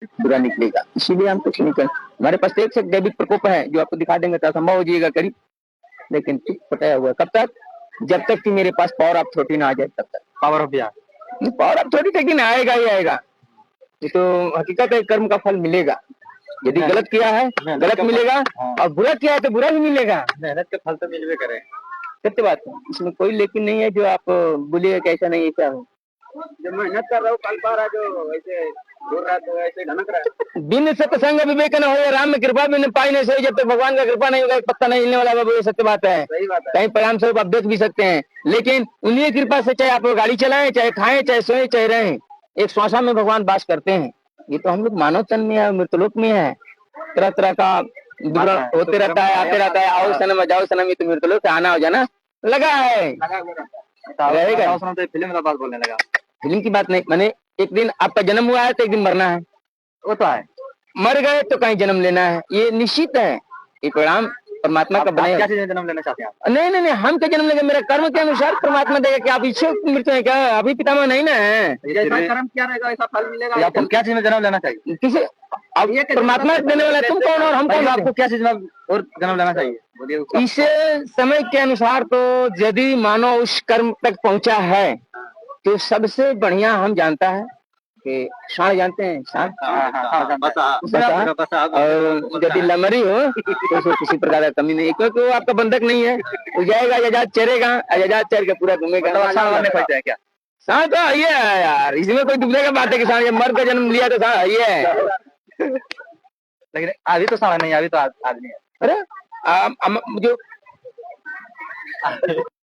बुरा निकलेगा, इसीलिए हम कुछ नहीं करें। हमारे पास एक से दैविक प्रकोप है जो आपको दिखा देंगे तो संभव हो जाएगा करीब, लेकिन चुप पटाया हुआ कब तक, जब तक कि मेरे पास पावर ऑफ थॉट ना आ जाए तब तक। पावर ऑफ या पावर ऑफ थॉट लेकिन आएगा ही आएगा, ये तो हकीकत है, कर्म का फल मिलेगा। यदि गलत किया है गलत मिलेगा, और बुरा किया है तो बुरा भी मिलेगा। मेहनत का फल तो मिलवे करे, सत्य बात है, इसमें कोई लेकिन नहीं है जो आप बोलिए कि ऐसा नहीं ऐसा हो। जो मेहनत कर रहा हूँ कल पा रहा जो वैसे बोल रहा तो वैसे ढनक रहा है। बिन सत्संग विवेक न हो, राम में कृपा भी पाई नहीं सही, जब तक भगवान का कृपा नहीं होगा एक पत्ता नहीं हिलने वाला बाबू, ये सत्य बात है। सही बात है। कहीं परिणाम स्वरूप आप देख भी सकते हैं, लेकिन उन्हीं कृपा से चाहे आप गाड़ी चलाएं, चाहे खाएं, चाहे सोएं, चाहे रहें, एक श्वासा में भगवान वास करते हैं। ये तो हम लोग मानव तन में है, मृतलोक में है, तरह तरह का विवरण होते रहता है, आते रहता है, आओ सनम जाओ सनम, ये तो मृतलोक से आना हो जाना लगा है, रहेगा। फिल्म का बात बोलने लगा, फिल्म की बात नहीं, मैंने एक दिन आपका जन्म हुआ है तो एक दिन मरना है, वो तो है। मर गए तो कहीं जन्म लेना है, ये निश्चित है, ये परिणाम परमात्मा का बने। क्या चीज में जन्म लेना चाहते हैं आप? नहीं नहीं नहीं, हम क्या जन्म लेंगे, मेरे कर्म के अनुसार परमात्मा देगा। क्या आप इच्छुक मृत्यु है क्या, अभी पितामह नहीं ना है, जैसा कर्म क्या रहेगा ऐसा फल मिलेगा। आपको क्या चीज में जन्म लेना चाहिए? किसी अब ये परमात्मा देने वाला, तुम कौन और हम कौन? आपको क्या चीज में और जन्म लेना चाहिए बोलिए। इस समय के अनुसार तो यदि मानव उस कर्म तक पहुंचा है तो सबसे बढ़िया हम जानता है कि सांड जानते हैं, सांड और यदि लमरी हो तो उसको किसी प्रकार का कमी नहीं, क्योंकि वो आपका बंधक नहीं है, वो जाएगा आजाद चरेगा, आजाद चर के पूरा घूमेगा। क्या सांड तो ये है यार, इसमें कोई दुखने का बात है कि सांड जब मर का जन्म लिया तो सांड ये है। लेकिन अभी तो सांड नहीं, अभी तो आदमी है। अरे जो